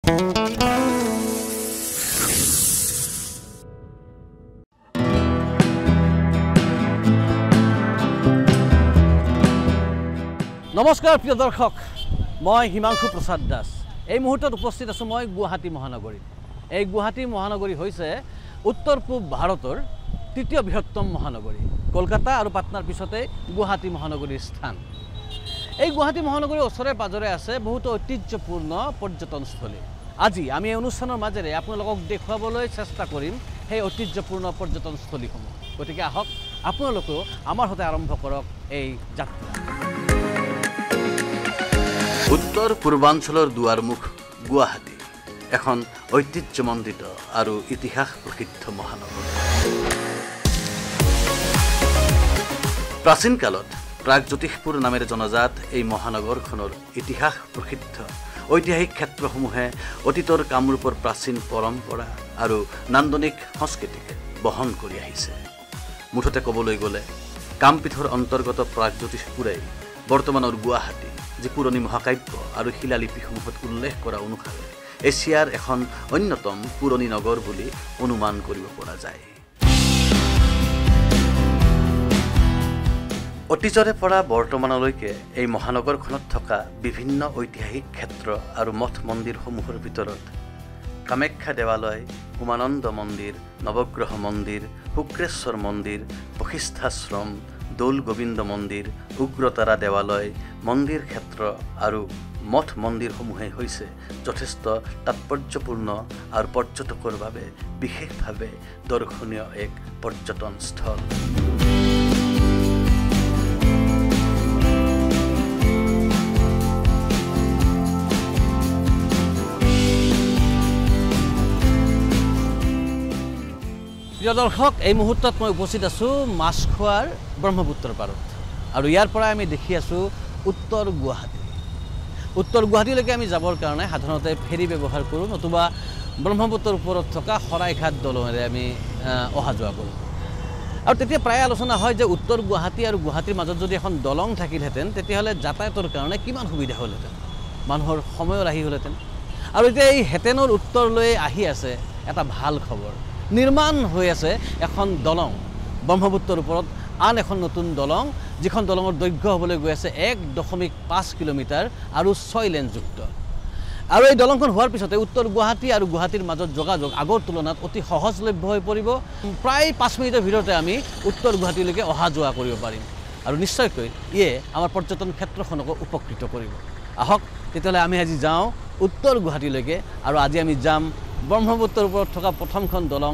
নমস্কাৰ প্ৰিয় দৰ্শক, মই হিমাংশু প্ৰসাদ দাস। এই মুহূৰ্তত উপস্থিত আছোঁ মই গুৱাহাটী মহানগৰীত। এই গুৱাহাটী মহানগৰী হৈছে উত্তৰ পূব ভাৰতৰ তৃতীয় বৃহত্তম মহানগৰী। কলকাতা আৰু পাটনাৰ পিছতে গুৱাহাটী মহানগৰীৰ স্থান। এই গুৱাহাটী মহানগৰীৰ ওচৰে পাজৰে আছে বহুতো ঐতিহ্যপূৰ্ণ পৰ্যটনস্থলী। আজি আমি এই অনুষ্ঠানৰ মাজেৰে আপোনালোকক দেখুৱাবলৈ চেষ্টা কৰিম সেই ঐতিহ্যপূৰ্ণ পৰ্যটনস্থলীসমূহ। গতিকে আহক আপোনালোকেও আমাৰ সৈতে আৰম্ভ কৰক এই যাত্ৰা। উত্তৰ পূৰ্বাঞ্চলৰ দুৱাৰমুখ গুৱাহাটী এখন ঐতিহ্যমণ্ডিত আৰু ইতিহাস প্ৰসিদ্ধ মহানগৰ। প্ৰাচীন কালত প্ৰাগজ্যোতিষপুৰ নামেৰে জনাজাত এই মহানগৰখনৰ ইতিহাস প্ৰসিদ্ধ ঐতিহাসিক ক্ষেত্ৰসমূহে অতীতৰ কামৰূপৰ প্ৰাচীন পৰম্পৰা আৰু নান্দনিক সংস্কৃতিক বহন কৰি আহিছে। মুঠতে ক'বলৈ গ'লে কামপীঠৰ অন্তৰ্গত প্ৰাগজ্যোতিষপুৰেই বৰ্তমানৰ গুৱাহাটী, যি পুৰণি মহাকাব্য আৰু শিলালিপিসমূহত উল্লেখ কৰা অনুসাৰে এছিয়াৰ এখন অন্যতম পুৰণি নগৰ বুলি অনুমান কৰিব পৰা যায়। অতীজৰে পৰা বৰ্তমানলৈকে এই মহানগৰখনত থকা বিভিন্ন ঐতিহাসিক ক্ষেত্ৰ আৰু মঠ মন্দিৰসমূহৰ ভিতৰত কামাখ্যা দেৱালয়, উমানন্দ মন্দিৰ, নৱগ্ৰহ মন্দিৰ, শুক্ৰেশ্বৰ মন্দিৰ, বশিষ্ঠাশ্ৰম, দৌল গোবিন্দ মন্দিৰ, উগ্ৰতাৰা দেৱালয়, মন্দিৰ ক্ষেত্ৰ আৰু মঠ মন্দিৰসমূহেই হৈছে যথেষ্ট তাৎপৰ্যপূৰ্ণ আৰু পৰ্যটকৰ বাবে বিশেষভাৱে দৰ্শনীয় এক পৰ্যটনস্থল। প্ৰিয় দৰ্শক, এই মুহূৰ্তত মই উপস্থিত আছোঁ মাছখোৱাৰ ব্ৰহ্মপুত্ৰৰ পাৰত আৰু ইয়াৰ পৰাই আমি দেখি আছোঁ উত্তৰ গুৱাহাটী। উত্তৰ গুৱাহাটীলৈকে আমি যাবৰ কাৰণে সাধাৰণতে ফেৰী ব্যৱহাৰ কৰোঁ, নতুবা ব্ৰহ্মপুত্ৰৰ ওপৰত থকা শৰাইঘাট দলঙেৰে আমি অহা যোৱা কৰোঁ। আৰু তেতিয়া প্ৰায় আলোচনা হয় যে উত্তৰ গুৱাহাটী আৰু গুৱাহাটীৰ মাজত যদি এখন দলং থাকিলহেঁতেন তেতিয়াহ'লে যাতায়াতৰ কাৰণে কিমান সুবিধা হ'লহেঁতেন, মানুহৰ সময়ৰ ৰাহি হ'লহেঁতেন। আৰু এতিয়া এই হেঁতেনৰ উত্তৰলৈ আহি আছে এটা ভাল খবৰ। নিৰ্মাণ হৈ আছে এখন দলং ব্ৰহ্মপুত্ৰৰ ওপৰত, আন এখন নতুন দলং, যিখন দলঙৰ দৈৰ্ঘ্য হ'বলৈ গৈ আছে 1.5 কিলোমিটাৰ আৰু 6 লেনযুক্ত। আৰু এই দলংখন হোৱাৰ পিছতে উত্তৰ গুৱাহাটী আৰু গুৱাহাটীৰ মাজত যোগাযোগ আগৰ তুলনাত অতি সহজলভ্য হৈ পৰিব। প্ৰায় 5 মিনিটৰ ভিতৰতে আমি উত্তৰ গুৱাহাটীলৈকে অহা যোৱা কৰিব পাৰিম আৰু নিশ্চয়কৈ ইয়ে আমাৰ পৰ্যটন ক্ষেত্ৰখনকো উপকৃত কৰিব। আহক তেতিয়াহ'লে আমি আজি যাওঁ উত্তৰ গুৱাহাটীলৈকে, আৰু আজি আমি যাম ব্ৰহ্মপুত্ৰৰ ওপৰত থকা প্ৰথমখন দলং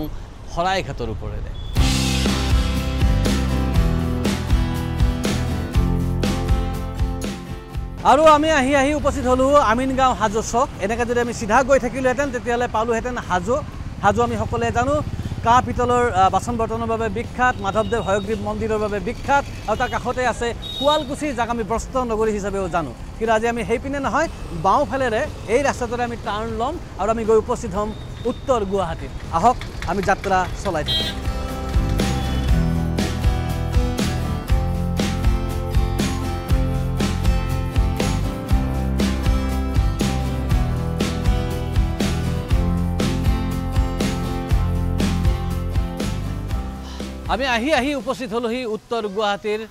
শৰাইঘাটৰ ওপৰেৰে। আৰু আমি আহি উপস্থিত হ'লোঁ আমিনগাঁও হাজো চক। এনেকৈ যদি আমি চিধা গৈ থাকিলোহেঁতেন তেতিয়াহ'লে পালোহেঁতেন হাজো। হাজো আমি সকলোৱে জানো কাঁহ পিতলৰ বাচন বৰ্তনৰ বাবে বিখ্যাত, মাধৱদেৱ হয়গ্ৰীৱ মন্দিৰৰ বাবে বিখ্যাত, আৰু তাৰ কাষতে আছে শুৱালকুছি, যাক আমি বস্ত্ৰ নগৰী হিচাপেও জানো। কিন্তু আজি আমি সেইপিনে নহয়, বাওঁফালেৰে এই ৰাস্তাটোৰে আমি টাৰ্ণ ল'ম আৰু আমি গৈ উপস্থিত হ'ম উত্তৰ গুৱাহাটীত। আহক আমি যাত্ৰা চলাই থাকোঁ। আমি আহি উপস্থিত হ'লোহি উত্তৰ গুৱাহাটীৰ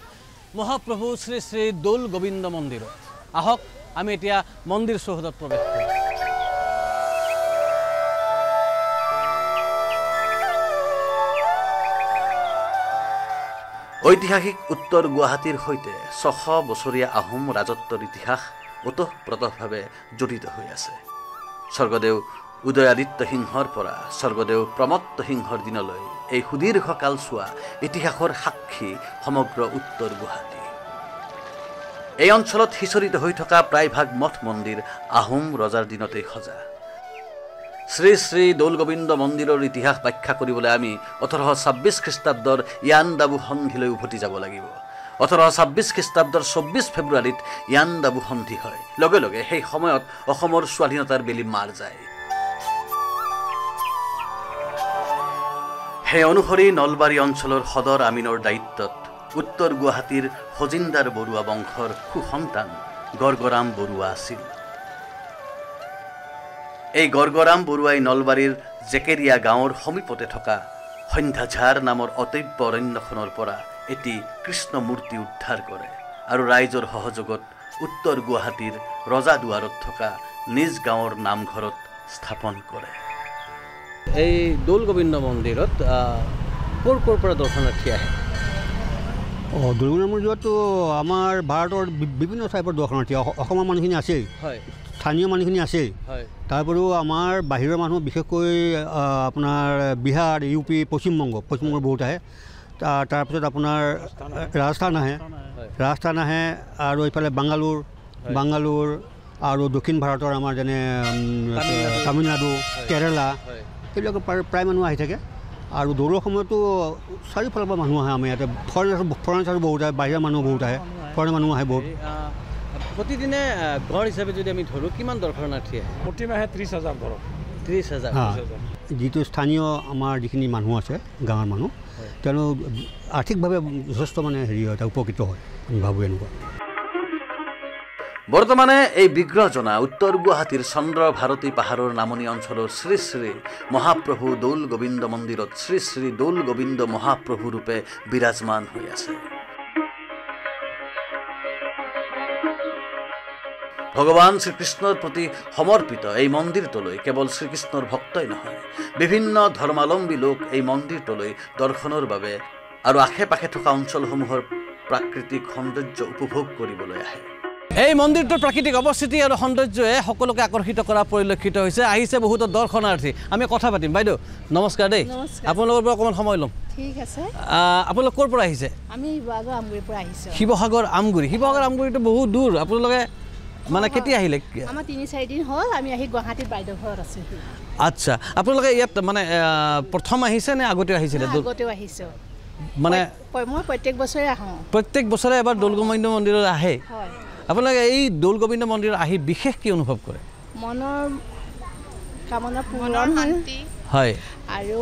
মহাপ্ৰভু শ্ৰী শ্ৰী দৌল গোবিন্দ মন্দিৰত। আহক আমি এতিয়া মন্দিৰ চৌহদত প্ৰৱেশ কৰোঁ। ঐতিহাসিক উত্তৰ গুৱাহাটীৰ সৈতে 600 বছৰীয়া আহোম ৰাজত্বৰ ইতিহাস ওতঃপ্ৰোতঃভাৱে জড়িত হৈ আছে। স্বৰ্গদেউ উদয়াদিত্য সিংহৰ পৰা স্বৰ্গদেউ প্ৰমত্ত সিংহৰ দিনলৈ এই সুদীৰ্ঘ কালছোৱা ইতিহাসৰ সাক্ষী সমগ্ৰ উত্তৰ গুৱাহাটী। এই অঞ্চলত সিঁচৰিত হৈ থকা প্ৰায়ভাগ মঠ মন্দিৰ আহোম ৰজাৰ দিনতেই সজা। শ্ৰী শ্ৰী দৌল গোবিন্দ মন্দিৰৰ ইতিহাস ব্যাখ্যা কৰিবলৈ আমি 1826 খ্ৰীষ্টাব্দৰ ইয়াণ্ডাবু সন্ধিলৈ উভতি যাব লাগিব। 1826 খ্ৰীষ্টাব্দৰ 24 ফেব্ৰুৱাৰীত ইয়াণ্ডাবু সন্ধি হয়। লগে লগে সেই সময়ত অসমৰ স্বাধীনতাৰ বেলি মাৰ যায়। সেই অনুসৰি নলবাৰী অঞ্চলৰ সদৰ আমিনৰ দায়িত্বত উত্তৰ গুৱাহাটীৰ খজিন্দাৰ বৰুৱা বংশৰ সুসন্তান গৰ্গৰাম বৰুৱা আছিল। এই গড়গড়াম বৰুৱাই নলবাৰীৰ জেকেৰিয়া গাঁৱৰ সমীপতে থকা সন্ধ্যাঝাৰ নামৰ অতব্য অৰণ্যখনৰ পৰা এটি কৃষ্ণ মূৰ্তি উদ্ধাৰ কৰে আৰু ৰাইজৰ সহযোগত উত্তৰ গুৱাহাটীৰ ৰজাদুৱাৰত থকা নিজ গাঁৱৰ নামঘৰত স্থাপন কৰে। এই দৌল গোবিন্দ মন্দিৰত ক'ৰ পৰা দৰ্শনাৰ্থী আহে? দৌল গোবিন্দ মন্দিৰতো আমাৰ ভাৰতৰ বিভিন্ন ঠাইৰ পৰা দৰ্শনাৰ্থী অসমৰ মানুহখিনি আছেই, স্থানীয় মানুহখিনি আছেই। তাৰোপৰিও আমাৰ বাহিৰৰ মানুহ বিশেষকৈ আপোনাৰ বিহাৰ, ইউ পি, পশ্চিমবংগৰ বহুত আহে। তাৰপিছত আপোনাৰ ৰাজস্থান আহে আৰু এইফালে বাংগালোৰ আৰু দক্ষিণ ভাৰতৰ আমাৰ যেনে তামিলনাডু, কেৰেলা এইবিলাক প্ৰায় মানুহ আহি থাকে। আৰু দৌলৰ সময়তো চাৰিওফালৰ পৰা মানুহ আহে। আমাৰ ইয়াতে ফৰেনাৰ্ছো বহুত আহে, বাহিৰৰ মানুহ বহুত আহে, ফৰেনাৰ মানুহ আহে বহুত। প্ৰতিদিনে গড় হিচাপে যদি আমি ধৰোঁ কিমান দৰ্শনাৰ্থী আহে? প্ৰতিমাহে 30,000 ধৰক। 30,000। যিটো স্থানীয় আমাৰ যিখিনি মানুহ আছে গাঁৱৰ মানুহ, তেওঁলোক আৰ্থিকভাৱে যথেষ্ট মানে হেৰি হয়, উপকৃত হয়, আমি ভাবোঁ এনেকুৱা। বৰ্তমানে এই বিগ্ৰহজনা উত্তৰ গুৱাহাটীৰ চন্দ্ৰ ভাৰতী পাহাৰৰ নামনি অঞ্চলৰ শ্ৰী শ্ৰী মহাপ্ৰভু দৌল গোবিন্দ মন্দিৰত শ্ৰী শ্ৰী দৌল গোবিন্দ মহাপ্ৰভু ৰূপে বিৰাজমান হৈ আছে। ভগৱান শ্ৰীকৃষ্ণৰ প্ৰতি সমৰ্পিত এই মন্দিৰটোলৈ কেৱল শ্ৰীকৃষ্ণৰ ভক্তই নহয়, বিভিন্ন ধৰ্মাৱলম্বী লোক এই মন্দিৰটোলৈ দৰ্শনৰ বাবে আৰু আশে পাশে থকা অঞ্চলসমূহৰ প্ৰাকৃতিক সৌন্দৰ্য উপভোগ কৰিবলৈ আহে। এই মন্দিৰটোৰ প্ৰাকৃতিক অৱস্থিতি আৰু সৌন্দৰ্যই সকলোকে আকৰ্ষিত কৰা পৰিলক্ষিত হৈছে। আহিছে বহুতো দৰ্শনাৰ্থী। আমি কথা পাতিম। বাইদেউ নমস্কাৰ দেই, আপোনালোকৰ পৰা অকণমান সময় ল'ম। ঠিক আছে। আপোনালোক ক'ৰ পৰা আহিছে? আমি শিৱসাগৰ আমগুৰিৰ পৰা আহিছোঁ। শিৱসাগৰ আমগুৰিটো বহুত দূৰ। আপোনালোকে মানে কেতিয়া আহিলে? আমাৰ 3-4 দিন হ'ল আমি আহি গুৱাহাটীত বাইদেউ ঘৰত আছোঁ। আচ্ছা, আপোনালোকে ইয়াত মানে প্ৰথম আহিছে নে আগতেও আহিছিলে? আগতেও আহিছোঁ। মানে মই প্ৰত্যেক বছৰে আহোঁ। প্ৰত্যেক বছৰে এবাৰ দৌল গোবিন্দ মন্দিৰত আহে? হয়। আপোনালোকে এই দৌল গোবিন্দ মন্দিৰত আহি বিশেষ কি অনুভৱ কৰে? মনৰ কামনা পূৰণ হয়। আৰু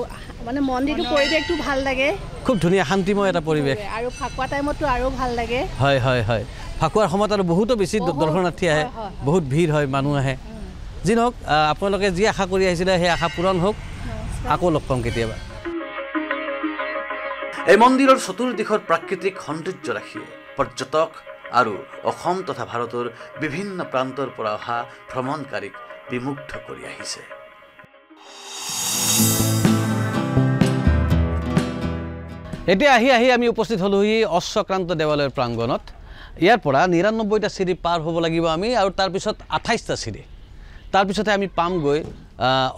মানে মন্দিৰটো পৰিৱেশটো ভাল লাগে, খুব ধুনীয়া শান্তিময় এটা পৰিৱেশ। আৰু ফাকুৱা টাইমতো আৰু ভাল লাগে। হয় হয় হয়, ফাকুৱাৰ সময়ত আৰু বহুতো বেছি দৰ্শনাৰ্থী আহে, বহুত ভিৰ হয়, মানুহ আহে। যি নহওক, আপোনালোকে যি আশা কৰি আহিছিলে সেই আশা পূৰণ হওক। আকৌ লগ পাম কেতিয়াবা। এই মন্দিৰৰ চতুৰ্দিশৰ প্ৰাকৃতিক সৌন্দৰ্য ৰাখিয়ে পৰ্যটক আৰু অসম তথা ভাৰতৰ বিভিন্ন প্ৰান্তৰ পৰা অহা ভ্ৰমণকাৰীক বিমুগ্ধ কৰি আহিছে। এতিয়া আহি আমি উপস্থিত হ'লোহি অশ্বক্ৰান্ত দেৱালয়ৰ প্ৰাংগণত। ইয়াৰ পৰা ৯৯টা চিৰি পাৰ হ'ব লাগিব আমি, আৰু তাৰপিছত ২৮টা চিৰি। তাৰপিছতে আমি পামগৈ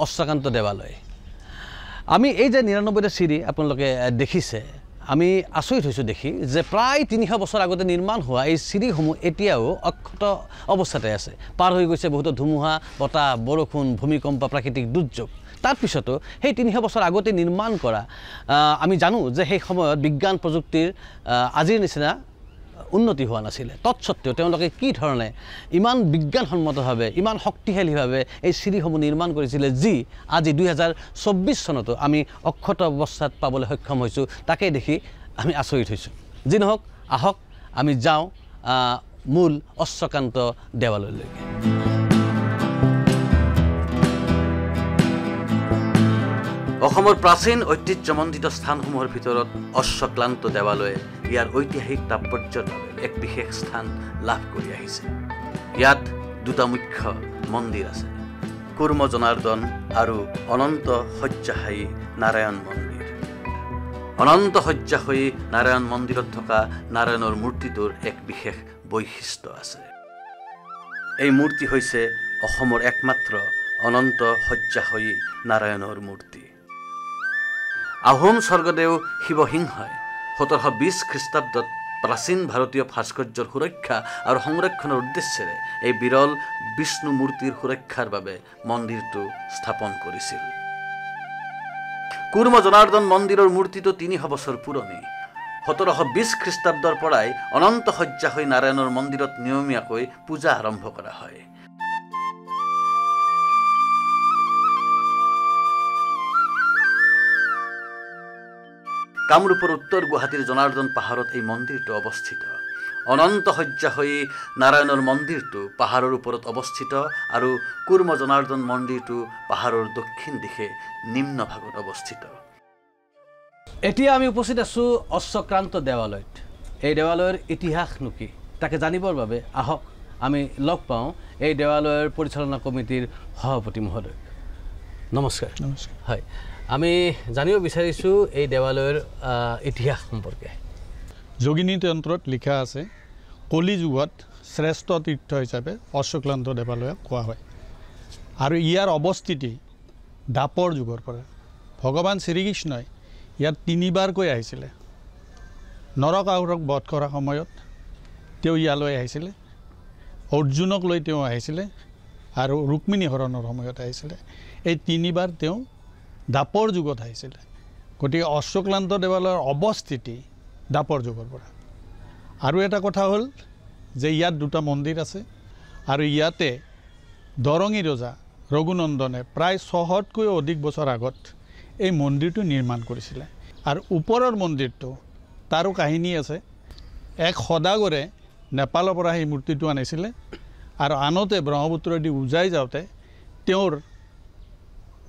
অশ্বক্ৰান্ত দেৱালয়। আমি এই যে ৯৯টা চিৰি আপোনালোকে দেখিছে, আমি আচৰিত হৈছোঁ দেখি যে প্ৰায় ৩০০ বছৰ আগতে নিৰ্মাণ হোৱা এই চিৰিসমূহ এতিয়াও অক্ষত অৱস্থাতে আছে। পাৰ হৈ গৈছে বহুতো ধুমুহা, বতাহ, বৰষুণ, ভূমিকম্প, প্ৰাকৃতিক দুৰ্যোগ। তাৰপিছতো সেই ৩০০ বছৰ আগতে নিৰ্মাণ কৰা, আমি জানো যে সেই সময়ত বিজ্ঞান প্ৰযুক্তিৰ আজিৰ নিচিনা উন্নতি হোৱা নাছিলে। তৎসত্ত্বেও তেওঁলোকে কি ধৰণে ইমান বিজ্ঞানসন্মতভাৱে, ইমান শক্তিশালীভাৱে এই চিৰিসমূহ নিৰ্মাণ কৰিছিলে, যি আজি ২০২৪ চনতো আমি অক্ষত অৱস্থাত পাবলৈ সক্ষম হৈছোঁ। তাকেই দেখি আমি আচৰিত হৈছোঁ। যি নহওক, আহক আমি যাওঁ মূল অশ্বক্ৰান্ত দেৱালয়লৈকে। অসমৰ প্ৰাচীন ঐতিহ্যমণ্ডিত স্থানসমূহৰ ভিতৰত অশ্বক্লান্ত দেৱালয়ে ইয়াৰ ঐতিহাসিক তাৎপৰ্যৰ বাবে এক বিশেষ স্থান লাভ কৰি আহিছে। ইয়াত দুটা মুখ্য মন্দিৰ আছে, কুৰ্ম জনাৰ্দন আৰু অনন্ত শয্যাশায়ী নাৰায়ণ মন্দিৰ। অনন্ত শয্যাশায়ী নাৰায়ণ মন্দিৰত থকা নাৰায়ণৰ মূৰ্তিটোৰ এক বিশেষ বৈশিষ্ট্য আছে। এই মূৰ্তি হৈছে অসমৰ একমাত্ৰ অনন্ত শয্যাশায়ী নাৰায়ণৰ মূৰ্তি। আহোম স্বৰ্গদেউ শিৱসিংহই ১৭২০ খ্ৰীষ্টাব্দত প্ৰাচীন ভাৰতীয় ভাস্কৰ্যৰ সুৰক্ষা আৰু সংৰক্ষণৰ উদ্দেশ্যেৰে এই বিৰল বিষ্ণু মূৰ্তিৰ সুৰক্ষাৰ বাবে মন্দিৰটো স্থাপন কৰিছিল। কুৰ্ম জনাৰ্দন মন্দিৰৰ মূৰ্তিটো ৩০০ বছৰ পুৰণি। ১৭২০ খ্ৰীষ্টাব্দৰ পৰাই অনন্ত শয্যাশায়ী নাৰায়ণৰ মন্দিৰত নিয়মীয়াকৈ পূজা আৰম্ভ কৰা হয়। কামৰূপৰ উত্তৰ গুৱাহাটীৰ জনাৰ্দন পাহাৰত এই মন্দিৰটো অৱস্থিত। অনন্ত শয্যা হৈ নাৰায়ণৰ মন্দিৰটো পাহাৰৰ ওপৰত অৱস্থিত আৰু কুৰ্ম জনাৰ্দন মন্দিৰটো পাহাৰৰ দক্ষিণ দিশে নিম্ন ভাগত অৱস্থিত। এতিয়া আমি উপস্থিত আছোঁ অশ্বক্ৰান্ত দেৱালয়ত। এই দেৱালয়ৰ ইতিহাসনো কি তাকে জানিবৰ বাবে আহক আমি লগ পাওঁ এই দেৱালয়ৰ পৰিচালনা কমিটিৰ সভাপতি মহোদয়। নমস্কাৰ। নমস্কাৰ। হয়, আমি জানিব বিচাৰিছোঁ এই দেৱালয়ৰ ইতিহাস সম্পৰ্কে। যোগিনী তন্ত্ৰত লিখা আছে কলি যুগত শ্ৰেষ্ঠ তীৰ্থ হিচাপে অশ্বক্লান্ত দেৱালয়ক কোৱা হয় আৰু ইয়াৰ অৱস্থিতি দাপৰ যুগৰ পৰা। ভগৱান শ্ৰীকৃষ্ণই ইয়াত 3বাৰকৈ আহিছিলে। নৰকাসুৰক বধ কৰাৰ সময়ত তেওঁ ইয়ালৈ আহিছিলে, অৰ্জুনক লৈ তেওঁ আহিছিলে আৰু ৰুক্মিণী হৰণৰ সময়ত আহিছিলে। এই 3বাৰ তেওঁ দাপৰ যুগত আহিছিলে। গতিকে অশ্বক্লান্ত দেৱালয়ৰ অৱস্থিতি দাপৰ যুগৰ পৰা। আৰু এটা কথা হ'ল যে ইয়াত 2টা মন্দিৰ আছে আৰু ইয়াতে দৰঙী ৰজা ৰঘুনন্দনে প্ৰায় 600তকৈ অধিক বছৰ আগত এই মন্দিৰটো নিৰ্মাণ কৰিছিলে। আৰু ওপৰৰ মন্দিৰটো তাৰো কাহিনী আছে। এক সদাগৰে নেপালৰ পৰা সেই মূৰ্তিটো আনিছিলে আৰু আনতে ব্ৰহ্মপুত্ৰদি উজাই যাওঁতে তেওঁৰ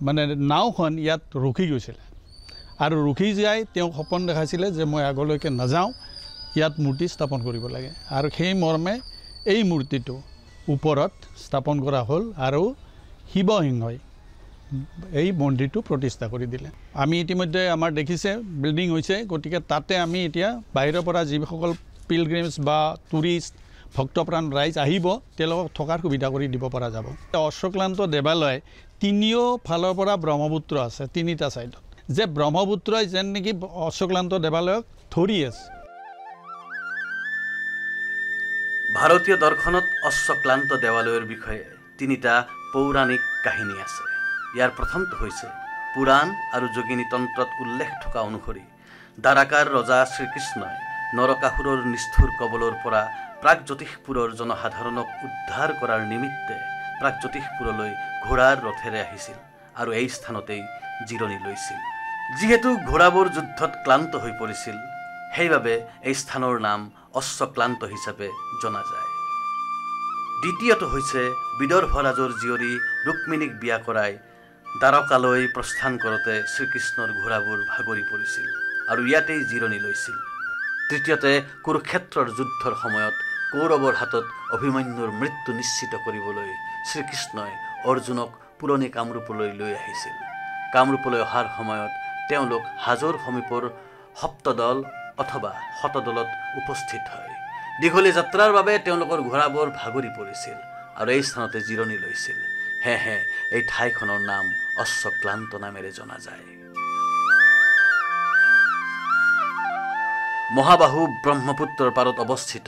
মানে নাওখন ইয়াত ৰখি গৈছিলে আৰু ৰখি যাই তেওঁ সপোন দেখাইছিলে যে মই আগলৈকে নাযাওঁ, ইয়াত মূৰ্তি স্থাপন কৰিব লাগে। আৰু সেই মৰ্মে এই মূৰ্তিটো ওপৰত স্থাপন কৰা হ'ল আৰু শিৱসিংহই এই মন্দিৰটো প্ৰতিষ্ঠা কৰি দিলে। আমি ইতিমধ্যে আমাৰ দেখিছে বিল্ডিং হৈছে, গতিকে তাতে আমি এতিয়া বাহিৰৰ পৰা যিসকল পিলগ্ৰিমছ বা টুৰিষ্ট ভক্তপ্ৰাণ ৰাইজ আহিব তেওঁলোকক থকাৰ সুবিধা কৰি দিব পৰা যাব। অশ্বক্লান্ত দেৱালয় 3 ফালৰ পৰা ব্ৰহ্মপুত্ৰ আছে, 3টা ছাইডত, যে ব্ৰহ্মপুত্ৰই যেন নেকি অশ্বক্লান্ত দেৱালয়ক ধৰি আছে। ভাৰতীয় দৰ্শনত অশ্বক্লান্ত দেৱালয়ৰ বিষয়ে 3টা পৌৰাণিক কাহিনী আছে। ইয়াৰ প্ৰথমটো হৈছে পুৰাণ আৰু যোগিনী তন্ত্ৰত উল্লেখ থকা অনুসৰি দ্বাৰকাৰ ৰজা শ্ৰীকৃষ্ণই নৰকাসুৰৰ নিষ্ঠুৰ কবলৰ পৰা প্ৰাগজ্যোতিষপুৰৰ জনসাধাৰণক উদ্ধাৰ কৰাৰ নিমিত্তে প্ৰাগজ্যোতিষপুৰলৈ ঘোঁৰাৰ ৰথেৰে আহিছিল আৰু এই স্থানতেই জিৰণি লৈছিল। যিহেতু ঘোঁৰাবোৰ যুদ্ধত ক্লান্ত হৈ পৰিছিল, সেইবাবে এই স্থানৰ নাম অশ্বক্লান্ত হিচাপে জনা যায়। দ্বিতীয়টো হৈছে বিদৰ্ভ ৰাজৰ জীয়ৰী ৰুক্মিণীক বিয়া কৰাই দ্বাৰকালৈ প্ৰস্থান কৰোঁতে শ্ৰীকৃষ্ণৰ ঘোঁৰাবোৰ ভাগৰি পৰিছিল আৰু ইয়াতেই জিৰণি লৈছিল। তৃতীয়তে কুৰুক্ষেত্ৰৰ যুদ্ধৰ সময়ত কৌৰৱৰ হাতত অভিমন্যুৰ মৃত্যু নিশ্চিত কৰিবলৈ শ্ৰীকৃষ্ণই অৰ্জুনক পুৰণি কামৰূপলৈ লৈ আহিছিল। কামৰূপলৈ অহাৰ সময়ত তেওঁলোক হাজোৰ সমীপৰ সপ্তদল অথবা শতদলত উপস্থিত হয়। দীঘলীয়া যাত্ৰাৰ বাবে তেওঁলোকৰ ঘোঁৰাবোৰ ভাগৰি পৰিছিল আৰু এই স্থানতে জিৰণি লৈছিল। সেয়েহে এই ঠাইখনৰ নাম অশ্বক্লান্ত নামেৰে জনা যায়। মহাবাহু ব্ৰহ্মপুত্ৰৰ পাৰত অৱস্থিত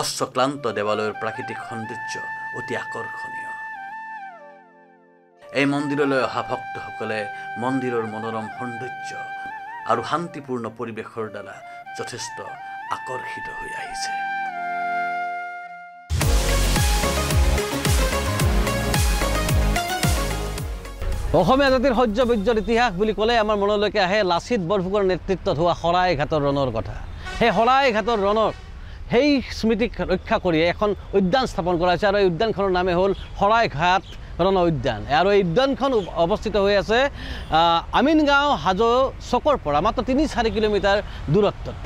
অশ্বক্লান্ত দেৱালয়ৰ প্ৰাকৃতিক সৌন্দৰ্য অতি আকৰ্ষণীয়। এই মন্দিৰলৈ অহা ভক্তসকলে মন্দিৰৰ মনোৰম সৌন্দৰ্য আৰু শান্তিপূৰ্ণ পৰিৱেশৰ দ্বাৰা যথেষ্ট আকৰ্ষিত হৈ আহিছে। অসমীয়া জাতিৰ শৌৰ্য বীৰ্যৰ ইতিহাস বুলি ক'লে আমাৰ মনলৈকে আহে লাচিত বৰফুকনৰ নেতৃত্বত হোৱা শৰাইঘাটৰ ৰণৰ কথা। সেই শৰাইঘাটৰ ৰণৰ সেই স্মৃতিক ৰক্ষা কৰি এখন উদ্যান স্থাপন কৰা হৈছে আৰু এই উদ্যানখনৰ নামে হ'ল শৰাইঘাট ৰণ উদ্যান। আৰু এই উদ্যানখন অৱস্থিত হৈ আছে আমিনগাঁও হাজো চকৰ পৰা মাত্ৰ 3-4 কিলোমিটাৰ দূৰত্বত।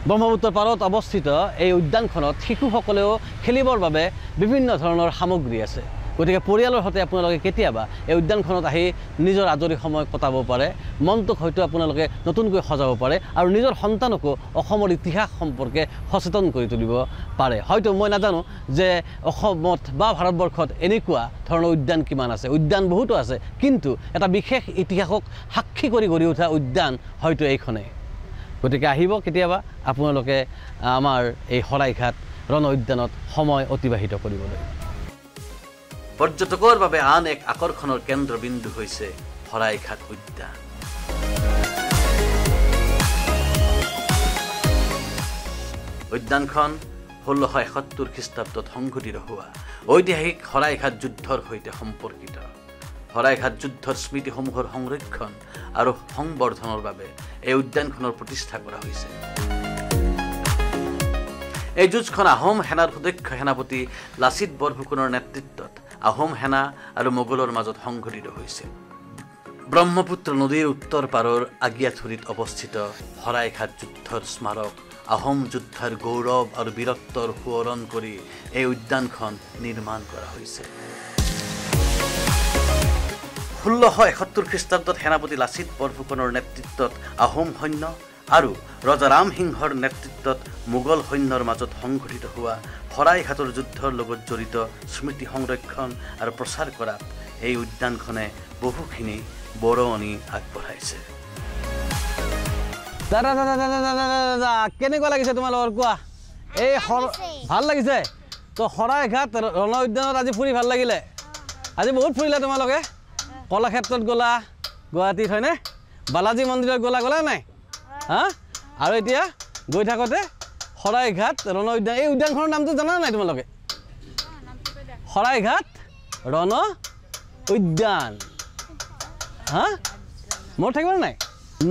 ব্ৰহ্মপুত্ৰৰ পাৰত অৱস্থিত এই উদ্যানখনত শিশুসকলেও খেলিবৰ বাবে বিভিন্ন ধৰণৰ সামগ্ৰী আছে। গতিকে পৰিয়ালৰ সৈতে আপোনালোকে কেতিয়াবা এই উদ্যানখনত আহি নিজৰ আজৰি সময় কটাব পাৰে, মনটোক হয়তো আপোনালোকে নতুনকৈ সজাব পাৰে আৰু নিজৰ সন্তানকো অসমৰ ইতিহাস সম্পৰ্কে সচেতন কৰি তুলিব পাৰে। হয়তো মই নাজানো যে অসমত বা ভাৰতবৰ্ষত এনেকুৱা ধৰণৰ উদ্যান কিমান আছে, উদ্যান বহুতো আছে, কিন্তু এটা বিশেষ ইতিহাসক সাক্ষী কৰি গঢ়ি উঠা উদ্যান হয়তো এইখনেই। গতিকে আহিব কেতিয়াবা আপোনালোকে আমাৰ এই শৰাইঘাট ৰণ উদ্যানত সময় অতিবাহিত কৰিবলৈ। পৰ্যটকৰ বাবে আন এক আকৰ্ষণৰ কেন্দ্ৰবিন্দু হৈছে শৰাইঘাট উদ্যান। উদ্যানখন 1671 খ্ৰীষ্টাব্দত সংঘটিত হোৱা ঐতিহাসিক শৰাইঘাট যুদ্ধৰ সৈতে সম্পৰ্কিত। শৰাইঘাট যুদ্ধৰ স্মৃতিসমূহৰ সংৰক্ষণ আৰু সংবৰ্ধনৰ বাবে এই উদ্যানখনৰ প্ৰতিষ্ঠা কৰা হৈছে। এই যুঁজখন আহোম সেনাৰ সুদক্ষ সেনাপতি লাচিত বৰফুকনৰ নেতৃত্বত আহোম সেনা আৰু মোগলৰ মাজত সংঘটিত হৈছিল। ব্ৰহ্মপুত্ৰ নদীৰ উত্তৰ পাৰৰ আগিয়াথুৰিত অৱস্থিত শৰাইঘাট যুদ্ধৰ স্মাৰক আহোম যুদ্ধৰ গৌৰৱ আৰু বীৰত্বৰ সোঁৱৰণ কৰি এই উদ্যানখন নিৰ্মাণ কৰা হৈছে। 1671 খ্ৰীষ্টাব্দত সেনাপতি লাচিত বৰফুকনৰ নেতৃত্বত আহোম সৈন্য আৰু ৰজা ৰাম সিংহৰ নেতৃত্বত মোগল সৈন্যৰ মাজত সংঘটিত হোৱা শৰাইঘাটৰ যুদ্ধৰ লগত জড়িত স্মৃতি সংৰক্ষণ আৰু প্ৰচাৰ কৰাত এই উদ্যানখনে বহুখিনি বৰঙণি আগবঢ়াইছে। দাদা কেনেকুৱা লাগিছে তোমালোকৰ কোৱা? এই ভাল লাগিছে তো শৰাইঘাট ৰণ উদ্যানত আজি ফুৰি ভাল লাগিলে? আজি বহুত ফুৰিলা তোমালোকে? কলাক্ষেত্ৰত গ'লা, গুৱাহাটীত হয়নে? বালাজী মন্দিৰত গ'লা নাই? হা? আৰু এতিয়া গৈ থাকোঁতে শৰাইঘাট ৰণ উদ্যান, এই উদ্যানখনৰ নামটো জানা নাই তোমালোকে? শৰাইঘাট ৰণ উদ্যান। হা? মনত থাকিব নাই?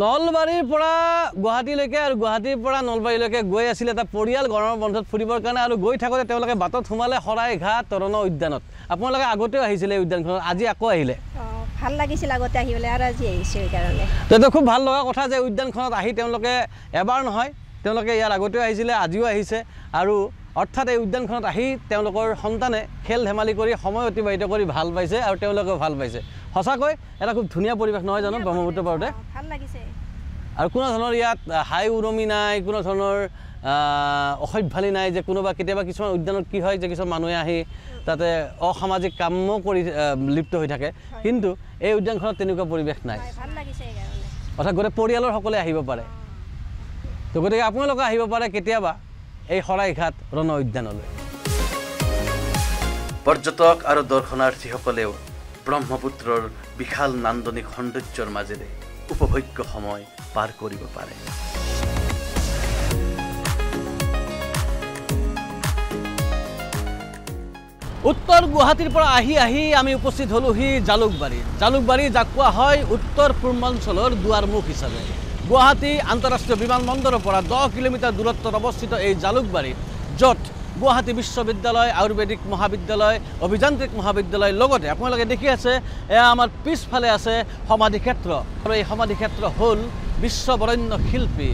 নলবাৰীৰ পৰা গুৱাহাটীলৈকে আৰু গুৱাহাটীৰ পৰা নলবাৰীলৈকে গৈ আছিলে এটা পৰিয়াল গৰমৰ বন্ধত ফুৰিবৰ কাৰণে, আৰু গৈ থাকোঁতে তেওঁলোকে বাটত সোমালে শৰাইঘাট ৰণ উদ্যানত। আপোনালোকে আগতেও আহিছিলে এই উদ্যানখনত, আজি আকৌ আহিলে? ভাল লাগিছিল আগতে আহিবলৈ, আৰু আজি আহিছোঁ সেইকাৰণে। সেইটো খুব ভাল লগা কথা যে উদ্যানখনত আহি তেওঁলোকে এবাৰ নহয়, তেওঁলোকে ইয়াৰ আগতেও আহিছিলে, আজিও আহিছে। আৰু অৰ্থাৎ এই উদ্যানখনত আহি তেওঁলোকৰ সন্তানে খেল ধেমালি কৰি সময় অতিবাহিত কৰি ভাল পাইছে আৰু তেওঁলোকেও ভাল পাইছে। সঁচাকৈ এটা খুব ধুনীয়া পৰিৱেশ নহয় জানো ব্ৰহ্মপুত্ৰ পাৰতে? ভাল লাগিছে। আৰু কোনো ধৰণৰ ইয়াত হাই উৰুমি নাই, কোনো ধৰণৰ অসভ্যালি নাই যে কোনোবা কেতিয়াবা কিছুমান উদ্যানত কি হয় যে কিছুমান মানুহে আহি তাতে অসামাজিক কামো কৰি লিপ্ত হৈ থাকে, কিন্তু এই উদ্যানখনত তেনেকুৱা পৰিৱেশ নাই। ভাল লাগিছে সেইকাৰণে। অৰ্থাৎ গোটেই পৰিয়ালৰ সকলোৱে আহিব পাৰে। তো গতিকে আপোনালোকে আহিব পাৰে কেতিয়াবা এই শৰাইঘাট ৰণ উদ্যানলৈ। পৰ্যটক আৰু দৰ্শনাৰ্থীসকলেও ব্ৰহ্মপুত্ৰৰ বিশাল নান্দনিক সৌন্দৰ্যৰ মাজেৰে উপভোগ্য সময় পাৰ কৰিব পাৰে। উত্তৰ গুৱাহাটীৰ পৰা আহি আমি উপস্থিত হ'লোহি জালুকবাৰী, যাক কোৱা হয় উত্তৰ পূৰ্বাঞ্চলৰ দুৱাৰমুখ হিচাপে। গুৱাহাটী আন্তঃৰাষ্ট্ৰীয় বিমানবন্দৰৰ পৰা 10 কিলোমিটাৰ দূৰত্বত অৱস্থিত এই জালুকবাৰীত, য'ত গুৱাহাটী বিশ্ববিদ্যালয়, আয়ুৰ্বেদিক মহাবিদ্যালয়, অভিযান্ত্ৰিক মহাবিদ্যালয়, লগতে আপোনালোকে দেখি আছে এয়া আমাৰ পিছফালে আছে সমাধিক্ষেত্ৰ। আৰু এই সমাধিক্ষেত্ৰ হ'ল বিশ্ববৰেণ্য শিল্পী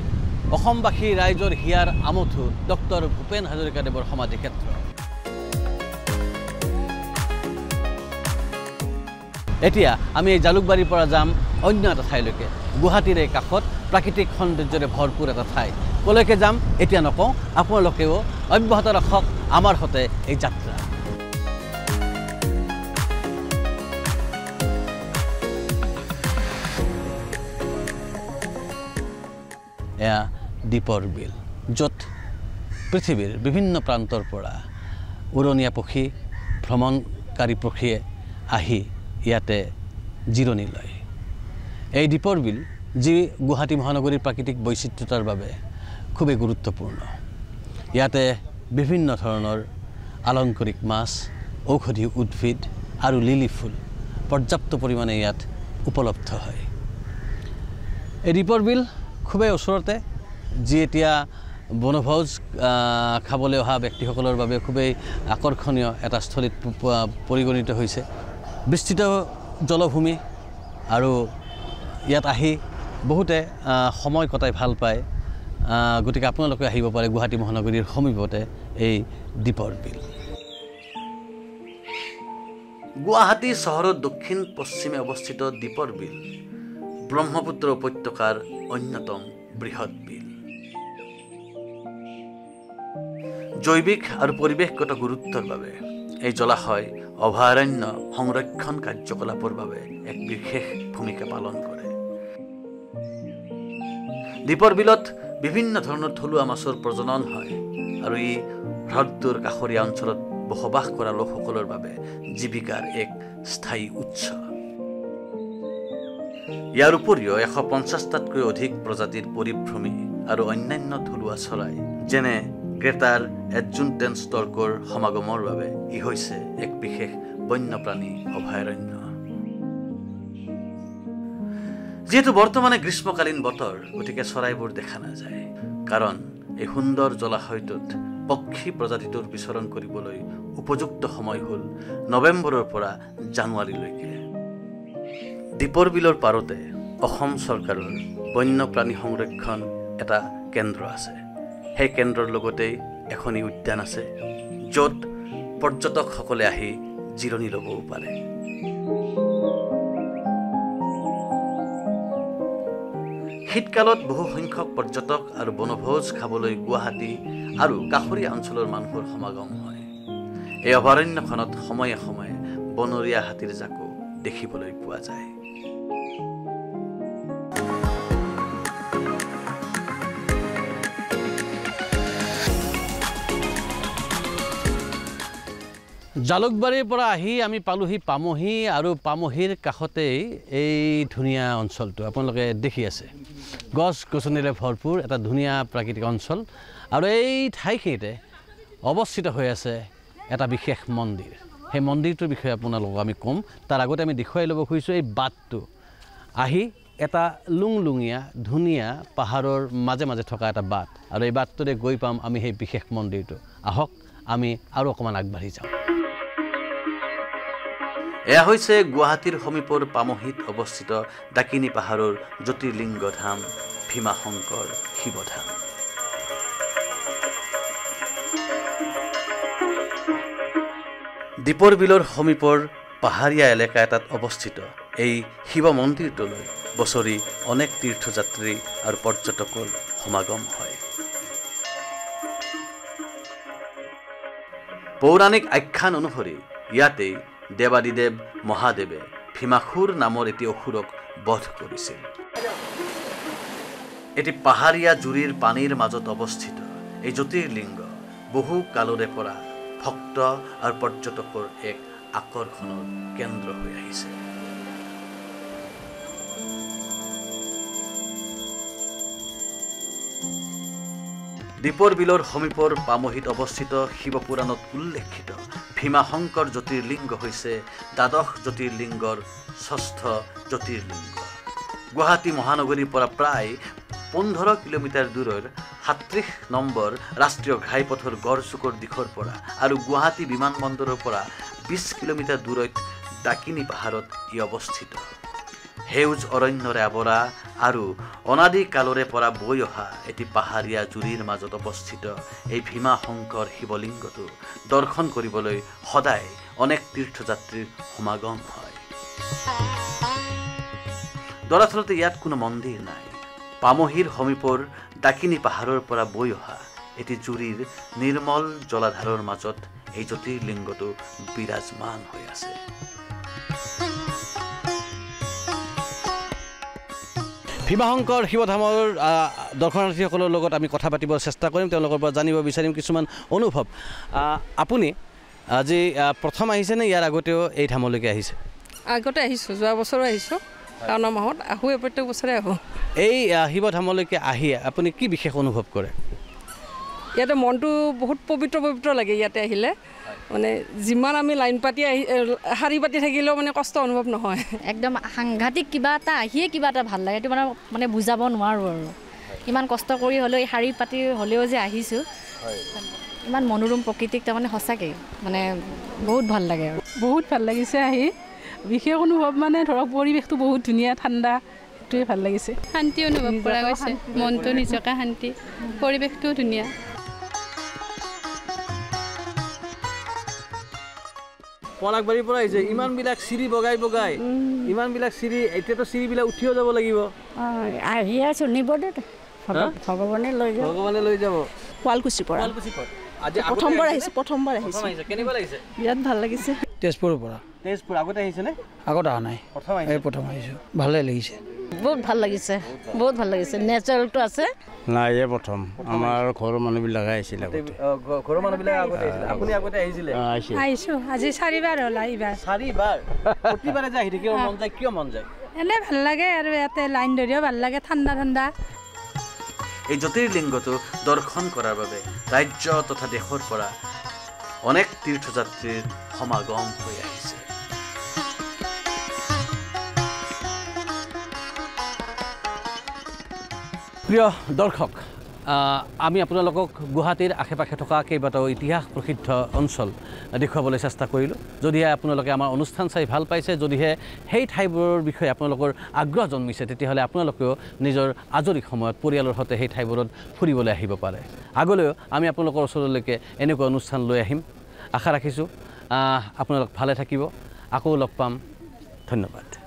অসমবাসী ৰাইজৰ হিয়াৰ আমঠু ডক্টৰ ভূপেন হাজৰিকাদেৱৰ সমাধিক্ষেত্ৰ। এতিয়া আমি এই জালুকবাৰীৰ পৰা যাম অন্য এটা ঠাইলৈকে, গুৱাহাটীৰ এই কাষত প্ৰাকৃতিক সৌন্দৰ্যৰে ভৰপূৰ এটা ঠাই। কলৈকে যাম এতিয়া নকওঁ, আপোনালোকেও অব্যাহত ৰাখক আমাৰ সৈতে এই যাত্ৰা। এয়া দ্বীপৰ বিল, য'ত পৃথিৱীৰ বিভিন্ন প্ৰান্তৰ পৰা উৰণীয়া পক্ষী, ভ্ৰমণকাৰী পক্ষীয়ে আহি ইয়াতে জিৰণি লয়। এই দ্বীপৰ বিল, যি গুৱাহাটী মহানগৰীৰ প্ৰাকৃতিক বৈচিত্ৰতাৰ বাবে খুবেই গুৰুত্বপূৰ্ণ। ইয়াতে বিভিন্ন ধৰণৰ আলংকাৰিক মাছ, ঔষধি উদ্ভিদ আৰু লিলি ফুল পৰ্যাপ্ত পৰিমাণে ইয়াত উপলব্ধ হয়। এই দ্বীপৰ বিল খুবেই ওচৰতে, যি এতিয়া বনভোজ খাবলৈ অহা ব্যক্তিসকলৰ বাবে খুবেই আকৰ্ষণীয় এটা স্থলীত পৰিগণিত হৈছে। বিস্তৃত জলভূমি, আৰু ইয়াত আহি বহুতে সময় কটাই ভাল পায়। গতিকে আপোনালোকে আহিব পাৰে গুৱাহাটী মহানগৰীৰ সমীপতে এই দ্বীপৰ বিল। গুৱাহাটী চহৰৰ দক্ষিণ পশ্চিমে অৱস্থিত দ্বীপৰ বিল ব্ৰহ্মপুত্ৰ উপত্যকাৰ অন্যতম বৃহৎ বিল। জৈৱিক আৰু পৰিৱেশগত গুৰুত্বৰ বাবে এই জলাশয় অভয়াৰণ্য সংৰক্ষণ কাৰ্যকলাপৰ বাবে এক বিশেষ ভূমিকা পালন কৰে। দ্বীপৰ বিলত বিভিন্ন ধৰণৰ থলুৱা মাছৰ প্ৰজনন হয়, আৰু ই হ্ৰদটোৰ কাষৰীয়া অঞ্চলত বসবাস কৰা লোকসকলৰ বাবে জীৱিকাৰ এক স্থায়ী উৎস। ইয়াৰ উপৰিও 150টাতকৈ অধিক প্ৰজাতিৰ পৰিভ্ৰমী আৰু অন্যান্য থলুৱা চৰাই, যেনে গ্ৰেটাৰ এডজুণ্টেন্স ষ্টৰ্কৰ সমাগমৰ বাবে ই হৈছে এক বিশেষ বন্যপ্ৰাণী অভয়াৰণ্য। যিহেতু বৰ্তমানে গ্ৰীষ্মকালীন বতৰ, গতিকে চৰাইবোৰ দেখা নাযায়, কাৰণ এই সুন্দৰ জলাশয়টোত পক্ষী প্ৰজাতিটোৰ বিচৰণ কৰিবলৈ উপযুক্ত সময় হ'ল নৱেম্বৰৰ পৰা জানুৱাৰীলৈকে। দীপৰ বিলৰ পাৰতে অসম চৰকাৰৰ বন্যপ্ৰাণী সংৰক্ষণ এটা কেন্দ্ৰ আছে। সেই কেন্দ্ৰৰ লগতেই এখনি উদ্যান আছে, য'ত পৰ্যটকসকলে আহি জিৰণি ল'বও পাৰে। শীতকালত বহু সংখ্যক পৰ্যটক আৰু বনভোজ খাবলৈ গুৱাহাটী আৰু কাষৰীয়া অঞ্চলৰ মানুহৰ সমাগম হয়। এই অভয়াৰণ্যখনত সময়ে সময়ে বনৰীয়া হাতীৰ জাকো দেখিবলৈ পোৱা যায়। জালুকবাৰীৰ পৰা আহি আমি পালোহি পামহি, আৰু পামহিৰ কাষতেই এই ধুনীয়া অঞ্চলটো আপোনালোকে দেখি আছে। গছ গছনিৰে ভৰপূৰ এটা ধুনীয়া প্ৰাকৃতিক অঞ্চল, আৰু এই ঠাইখিনিতে অৱস্থিত হৈ আছে এটা বিশেষ মন্দিৰ। সেই মন্দিৰটোৰ বিষয়ে আপোনালোকক আমি ক'ম। তাৰ আগতে আমি দেখুৱাই ল'ব খুজিছোঁ এই বাটটো আহি এটা লুংলুঙীয়া ধুনীয়া পাহাৰৰ মাজে মাজে থকা এটা বাট, আৰু এই বাটটোৰে গৈ পাম আমি সেই বিশেষ মন্দিৰটো। আহক আমি আৰু অকণমান আগবাঢ়ি যাওঁ। এয়া হৈছে গুৱাহাটীৰ সমীপৰ পামহিত অৱস্থিত ডাকিনী পাহাৰৰ জ্যোতিৰ্লিংগ ধাম ভীমাশংকৰ শিৱধাম। দীপৰ বিলৰ সমীপৰ পাহাৰীয়া এলেকা এটাত অৱস্থিত এই শিৱ মন্দিৰটোলৈ বছৰি অনেক তীৰ্থযাত্ৰী আৰু পৰ্যটকৰ সমাগম হয়। পৌৰাণিক আখ্যান অনুসৰি ইয়াতেই দেৱাদিদেৱ মহাদেৱে ভীমাসুৰ নামৰ এটি অসুৰক বধ কৰিছিল। এটি পাহাৰীয়া জুৰিৰ পানীৰ মাজত অৱস্থিত এই জ্যোতিৰ্লিংগ বহু কালৰে পৰা ভক্ত আৰু পৰ্যটকৰ এক আকৰ্ষণৰ কেন্দ্ৰ হৈ আহিছে। দীপৰ বিলৰ সমীপৰ পামহিত অৱস্থিত শিৱপুৰাণত উল্লেখিত ভীমাশংকৰ জ্যোতিৰ্লিংগ হৈছে দ্বাদশ জ্যোতিৰ্লিংগৰ ষষ্ঠ জ্যোতিৰ্লিংগ। গুৱাহাটী মহানগৰীৰ পৰা প্ৰায় 15 কিলোমিটাৰ দূৰৰ 37 নম্বৰ ৰাষ্ট্ৰীয় ঘাইপথৰ গড়চুকৰ দিশৰ পৰা আৰু গুৱাহাটী বিমানবন্দৰৰ পৰা 20 কিলোমিটাৰ দূৰত ডাকিনী পাহাৰত ই অৱস্থিত। সেউজ অৰণ্যৰে আৱৰা আৰু অনাদি কালৰে পৰা বৈ অহা এটি পাহাৰীয়া জুৰিৰ মাজত অৱস্থিত এই ভীমাশংকৰ শিৱলিংগটো দৰ্শন কৰিবলৈ সদায় অনেক তীৰ্থযাত্ৰীৰ সমাগম হয়। দৰাচলতে ইয়াত কোনো মন্দিৰ নাই। পামহিৰ সমীপৰ ডাকিনী পাহাৰৰ পৰা বৈ অহা এটি জুৰিৰ নিৰ্মল জলাধাৰৰ মাজত এই জ্যোতিৰ্লিংগটো বিৰাজমান হৈ আছে। ভীমাশংকৰ শিৱধামৰ দৰ্শনাৰ্থীসকলৰ লগত আমি কথা পাতিব চেষ্টা কৰিম, তেওঁলোকৰ পৰা জানিব বিচাৰিম কিছুমান অনুভৱ। আপুনি আজি প্ৰথম আহিছেনে ইয়াৰ আগতেও এই ধামলৈকে আহিছে? আগতে আহিছোঁ, যোৱা বছৰো আহিছোঁ, শাওণ মাহত আহোঁ, প্ৰত্যেক বছৰে আহোঁ। এই শিৱধামলৈকে আহি আপুনি কি বিশেষ অনুভৱ কৰে? ইয়াতে মনটো বহুত পবিত্ৰ পবিত্ৰ লাগে ইয়াতে আহিলে। মানে যিমান আমি লাইন পাতি শাৰী পাতি থাকিলেও মানে কষ্ট অনুভৱ নহয়। একদম সাংঘাতিক কিবা এটা আহিয়ে কিবা এটা ভাল লাগে, এইটো মানে বুজাব নোৱাৰোঁ আৰু। ইমান কষ্ট কৰি হ'লেও এই শাৰী পাতি হ'লেও যে আহিছোঁ, ইমান মনোৰম প্ৰকৃতিক তাৰমানে সঁচাকৈ মানে বহুত ভাল লাগে আৰু। বহুত ভাল লাগিছে আহি, বিশেষ অনুভৱ মানে ধৰক পৰিৱেশটো বহুত ধুনীয়া ঠাণ্ডা, সেইটোৱে ভাল লাগিছে। শান্তি অনুভৱ কৰা গৈছে, মনটো নিজকে শান্তি, পৰিৱেশটোও ধুনীয়া। পলাকবাৰীৰ পৰা আহিছে, ইমানবিলাক চিৰি বগাই বগাই, ইমানবিলাক চিৰি, এতিয়াতো চিৰিবিলাক উঠিও যাব লাগিব। আহি আছোঁ, নিব দে, ভগৱানে লৈ যাব। ভগৱানে লৈ যাব। শুৱালকুছিৰ পৰা আজি প্ৰথমবাৰ আহিছোঁ। কেনেকুৱা লাগিছে? বিৰাট ভাল লাগিছে। তেজপুৰৰ পৰা। তেজপুৰ আগতে আহিছেনে? আগত অহা নাই, প্ৰথম আহিছোঁ, ভালেই লাগিছে। বহুত ভাল লাগিছে, বহুত ভাল লাগিছে, নেচাৰেলটো আছে। নাই, এই প্ৰথম আমাৰ ঘৰৰ মানুহবিলাকে আহিছিল আগতে। ঘৰৰ মানুহবিলাক আগতে আহিছিলে, আপুনি আগতে আহিছিলে? আহিছোঁ, আজি 4 বাৰ হ'ল আহিবা। 4 বাৰ? প্ৰতিবাৰে যে আহি থাকিব মন যায়, কিয় মন যায়? এনেই ভাল লাগে আৰু ইয়াতে লাইন ধৰিও ভাল লাগে, ঠাণ্ডা ঠাণ্ডা। এই জ্যোতিৰ্লিংগটো দৰ্শন কৰাৰ বাবে ৰাজ্য তথা দেশৰ পৰা অনেক তীৰ্থযাত্ৰীৰ সমাগম হৈ আহিছে। প্ৰিয় দৰ্শক, আমি আপোনালোকক গুৱাহাটীৰ আশে পাশে থকা কেইবাটাও ইতিহাস প্ৰসিদ্ধ অঞ্চল দেখুৱাবলৈ চেষ্টা কৰিলোঁ যদিহে আপোনালোকে আমাৰ অনুষ্ঠান চাই ভাল পাইছে যদিহে সেই ঠাইবোৰৰ বিষয়ে আপোনালোকৰ আগ্ৰহ জন্মিছে তেতিয়াহ'লে আপোনালোকেও নিজৰ আজৰি সময়ত পৰিয়ালৰ সৈতে সেই ঠাইবোৰত ফুৰিবলৈ আহিব পাৰে আগলৈও আমি আপোনালোকৰ ওচৰলৈকে এনেকুৱা অনুষ্ঠান লৈ আহিম আশা ৰাখিছোঁ আপোনালোক ভালে থাকিব আকৌ লগ পাম ধন্যবাদ